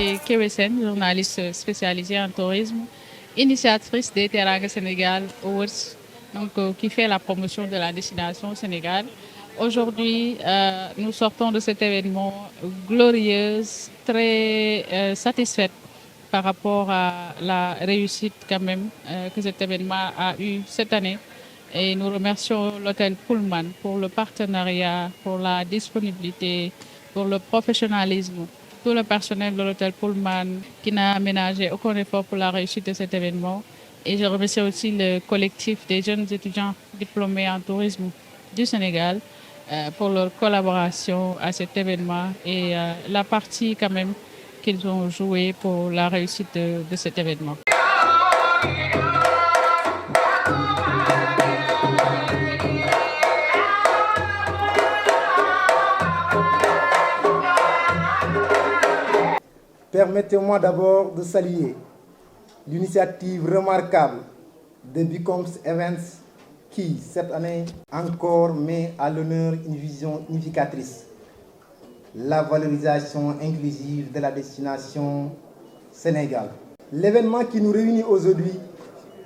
c'est Kewe Sène, journaliste spécialisée en tourisme, initiatrice des Teranga Sénégal Awards, donc, qui fait la promotion de la destination au Sénégal. Aujourd'hui, nous sortons de cet événement glorieuse, très satisfaite par rapport à la réussite quand même que cet événement a eu cette année. Et nous remercions l'hôtel Pullman pour le partenariat, pour la disponibilité, pour le professionnalisme. Tout le personnel de l'hôtel Pullman qui n'a ménagé aucun effort pour la réussite de cet événement. Et je remercie aussi le collectif des jeunes étudiants diplômés en tourisme du Sénégal pour leur collaboration à cet événement et la partie quand même qu'ils ont joué pour la réussite de cet événement. Permettez-moi d'abord de saluer l'initiative remarquable de Becomes Events qui, cette année encore, met à l'honneur une vision unificatrice, la valorisation inclusive de la destination Sénégal. L'événement qui nous réunit aujourd'hui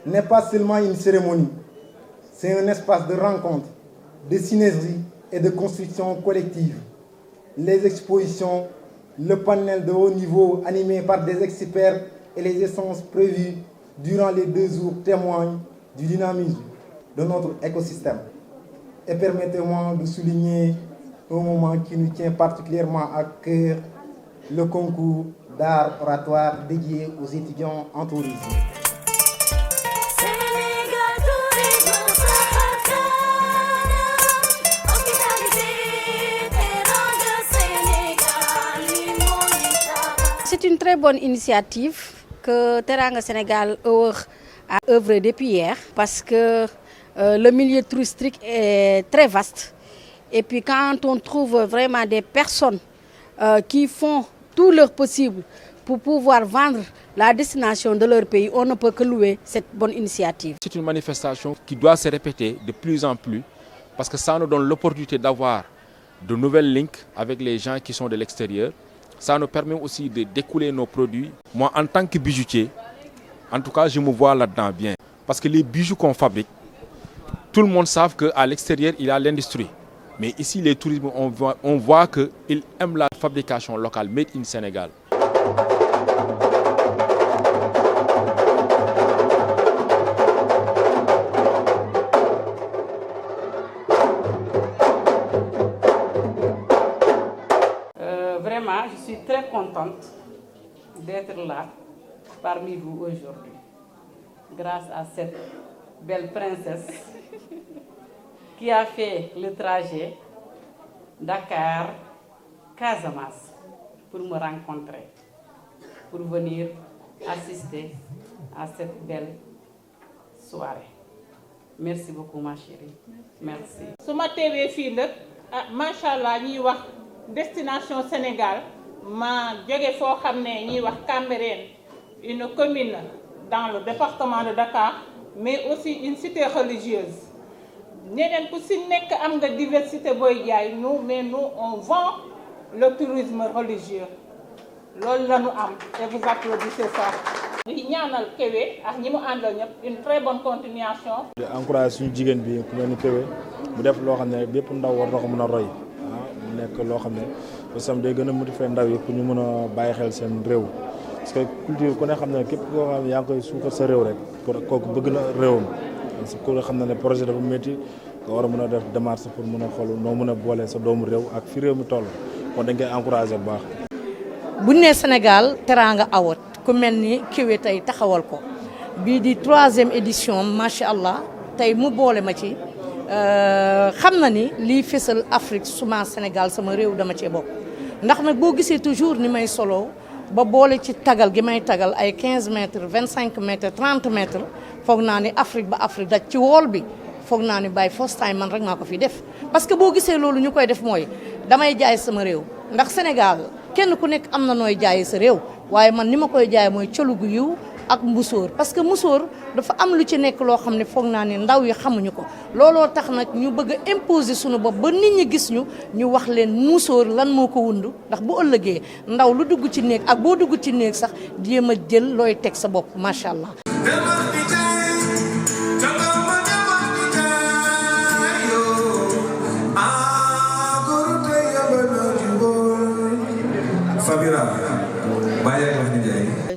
n'est pas seulement une cérémonie, c'est un espace de rencontre, de synergie et de construction collective. Les expositions, le panel de haut niveau animé par des experts et les essences prévues durant les 2 jours témoignent du dynamisme de notre écosystème. Et permettez-moi de souligner un moment qui nous tient particulièrement à cœur, le concours d'art oratoire dédié aux étudiants en tourisme. C'est une très bonne initiative que Teranga Sénégal a œuvré depuis hier parce que le milieu touristique est très vaste. Et puis quand on trouve vraiment des personnes qui font tout leur possible pour pouvoir vendre la destination de leur pays, on ne peut que louer cette bonne initiative. C'est une manifestation qui doit se répéter de plus en plus parce que ça nous donne l'opportunité d'avoir de nouvelles links avec les gens qui sont de l'extérieur. Ça nous permet aussi de découler nos produits. Moi, en tant que bijoutier, en tout cas, je me vois là-dedans bien. Parce que les bijoux qu'on fabrique, tout le monde sait qu'à l'extérieur, il y a l'industrie. Mais ici, les touristes, on voit qu'ils aiment la fabrication locale, made in Sénégal. Vraiment, je suis très contente d'être là parmi vous aujourd'hui, grâce à cette belle princesse qui a fait le trajet Dakar-Casamance pour me rencontrer, pour venir assister à cette belle soirée. Merci beaucoup ma chérie. Merci. su ma teewee fii nag macha allah ñuy wax destination Sénégal ma jóge foo xam ne ñuy wax Cambérène, une commune dans le département de Dakar, mais aussi une cité religieuse. Ñeneen ku si nekk am nga diversité booy jaay mais nous on vend le tourisme religieux. loolu la ñu am et vous applaudissez ça. di ñaanal Kewe ak ñi mu àndal ñëpp une très bonne continuation. di encouragé suñu jigéen bi ku mel ni Kewe mu def loo xam ne bépp ndaw war na ko mën a roy mu nekk loo xam ne aussi day gën a motiver ndaw yi pour ñu mën a bàyyi xel seen réew. parce que culture ku ne xam ne képp koo xam ne yaa ngi koy suukar sa réew rek kooku bëgg na réewam parce que ku ne xam ne projet dafa métti nga war a mën a def démarche pour mën a xool noo mën a boole sa doomu réew ak fi réew mi toll kon dañ koy encouragé bu baax. bu ñu nee Sénégal Teranga Award ku mel ni Kewe tey taxawal ko bii di 3e édition macha allah tey mu boole ma ci xam na ni lii fésal Afrique suma Sénégal sama réew dama cee bokk ndax nag boo gisee toujours ni may solo ba boole ci tagal gi may tagal ay 15 mètres 25 mètres 30 mètres foog naa ni Afrique ba Afrique daj ci wool bi foog naa ni by first time man rek maa ko fi def. parce que boo gisee loolu ñu koy def mooy damay jaay sama réew ndax Sénégal kenn ku nekk am na nooy jaayee sa réew waaye man ni ma koy jaay mooy colu gu yiw ak musóor parce que musóor dafa am lu ci nekk loo xam ne foog naa ne ndaw yi xamuñu ko looloo tax nag ñu bëgg a imposer suñu bopp ba nit ñi gis ñu wax leen musóor lan moo ko wundu ndax bu ëllëgee ndaw lu dugg ci néeg ak boo dugg ci néeg sax jéem a jël looy teg sa bopp macha allah.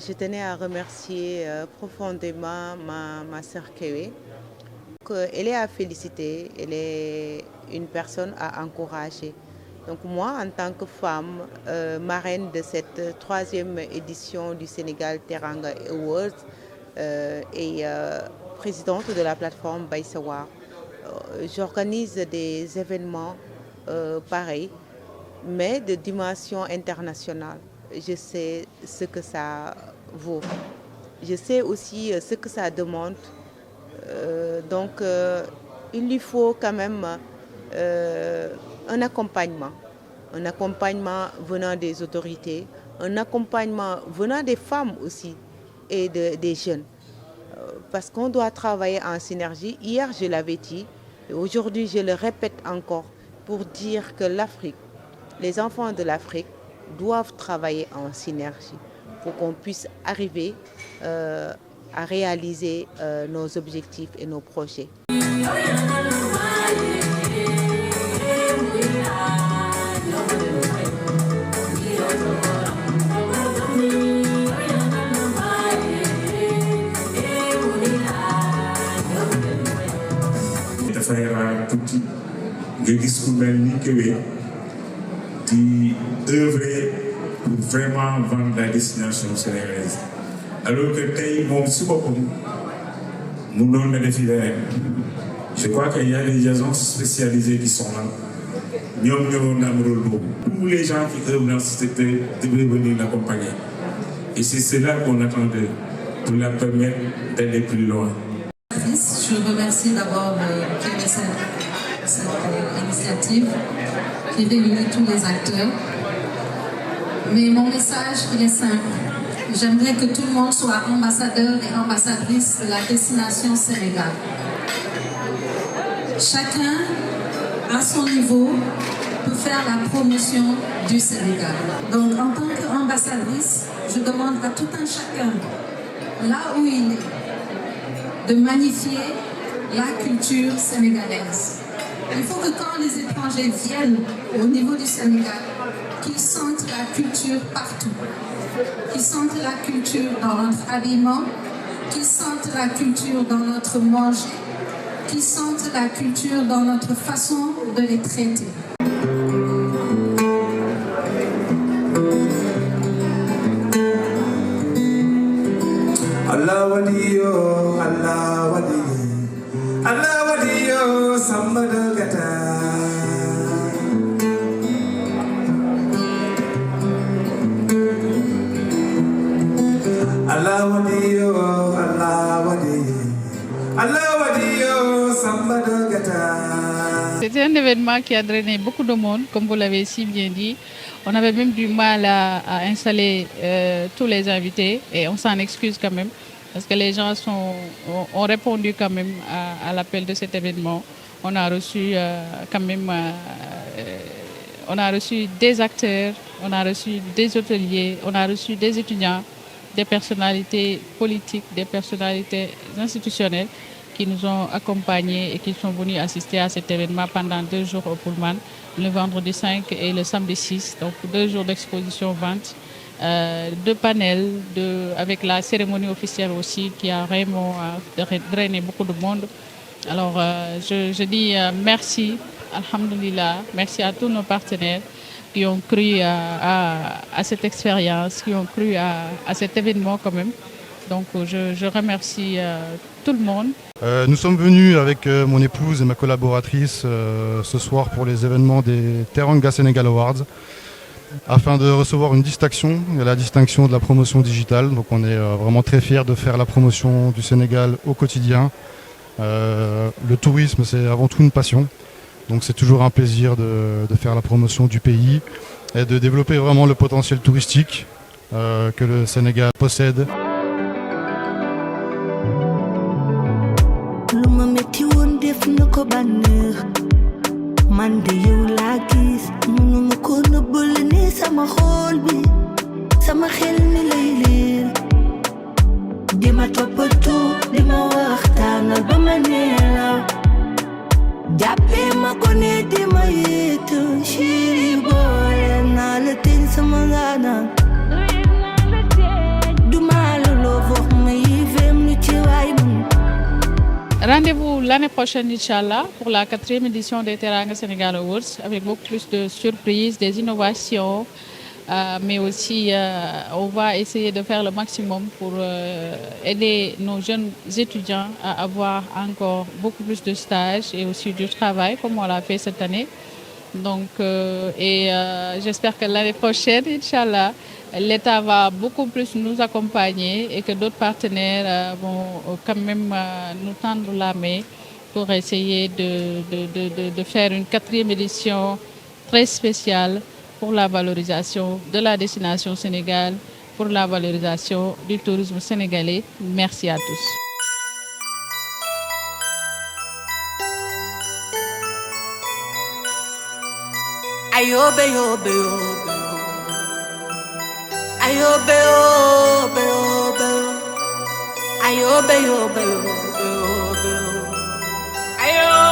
Je tenais à remercier profondément ma sœur Kewe. Elle est à féliciter, elle est une personne à encourager. Donc moi, en tant que femme, marraine de cette 3e édition du Sénégal Teranga Awards et présidente de la plateforme Baïsawar, j'organise des événements pareils, mais de dimension internationale. Je sais ce que ça vaut. Je sais aussi ce que ça demande. Donc, il lui faut quand même un accompagnement venant des autorités, un accompagnement venant des femmes aussi et des jeunes. Parce qu'on doit travailler en synergie. Hier, je l'avais dit, et aujourd'hui, je le répète encore pour dire que l'Afrique, les enfants de l'Afrique, doivent travailler en synergie pour qu'on puisse arriver à réaliser nos objectifs et nos projets. dafay raar tuuti nga gis ku mel ni Kébé di œuvrer pour vraiment vendre la destination sénégalaise alors que tey moom si boppam mënoon na defi leneen. Je crois qu'il y a des agences spécialisées qui sont là. ñoom ñoo na am rôle boobu. Tous les gens qui œuvrent dans ce secteur devraient venir l'accompagner. Et c'est cela qu'on attend d'eux pour la permettre d'aller plus loin. Je remercie d'abord cette initiative qui réunit tous les acteurs. Mais mon message, il est simple. J'aimerais que tout le monde soit ambassadeur et ambassadrice de la destination Sénégal. Chacun, à son niveau, peut faire la promotion du Sénégal. Donc, en tant qu'ambassadrice, je demande à tout un chacun, là où il est, de magnifier la culture sénégalaise. Il faut que quand les étrangers viennent au niveau du Sénégal, qu'ils sentent la culture partout, qu'ils sentent la culture dans notre habillement, qu'ils sentent la culture dans notre manger, qu'ils sentent la culture dans notre façon de les traiter. Allah wadiyo, Allah wadiyo, Allah wadiyo, sambada gata. Allah wadiyo, Allah wadiyo, Allah wadiyo, sambada gata. C'était un événement qui a drainé beaucoup de monde, comme vous l'avez si bien dit. On avait même du mal à installer tous les invités et on s'en excuse quand même parce que les gens ont répondu quand même à l'appel de cet événement. On a reçu quand même on a reçu des acteurs, on a reçu des hôteliers, on a reçu des étudiants, des personnalités politiques, des personnalités institutionnelles qui nous ont accompagnés et qui sont venus assister à cet événement pendant 2 jours au Pullman, le vendredi 5 et le samedi 6. Donc 2 jours d'exposition-vente, 2 panels avec la cérémonie officielle aussi qui a vraiment drainé beaucoup de monde. Alors je dis merci, alhamdoulilah, merci à tous nos partenaires qui ont cru à cette expérience, qui ont cru à cet événement quand même. Donc je remercie tout le monde. Nous sommes venus avec mon épouse et ma collaboratrice ce soir pour les événements des Teranga Sénégal Awards afin de recevoir une distinction, la distinction de la promotion digitale. Donc on est vraiment très fiers de faire la promotion du Sénégal au quotidien. Le tourisme, c'est avant tout une passion. Donc c'est toujours un plaisir de faire la promotion du pays et de développer vraiment le potentiel touristique que le Sénégal possède. def na ko bànneex man de yow laa gis mënuma ko nëbbal ni sama xol bi sama xel ni lay leer dima toppatoo dima waxtaanal ba ma neelaw jàppee ma ko ne dima yeetu chéri boole naa la teen sama ngaanaan duma la loo wax ma yifeem lu ci waay mun. Rendez-vous l'année prochaine, Inch'Allah, pour la 4e édition des Teranga Sénégal Awards, avec beaucoup plus de surprises, des innovations, mais aussi on va essayer de faire le maximum pour aider nos jeunes étudiants à avoir encore beaucoup plus de stages et aussi du travail, comme on l'a fait cette année. Donc, j'espère que l'année prochaine, Inch'Allah, l'État va beaucoup plus nous accompagner et que d'autres partenaires vont quand même nous tendre la main pour essayer de faire une 4e édition très spéciale pour la valorisation de la destination Sénégal, pour la valorisation du tourisme sénégalais. Merci à tous. Ayobe, yobe, yobe. Ayobe, yobe, yobe. Ayobe, yobe, yobe, yobe. Ayobe.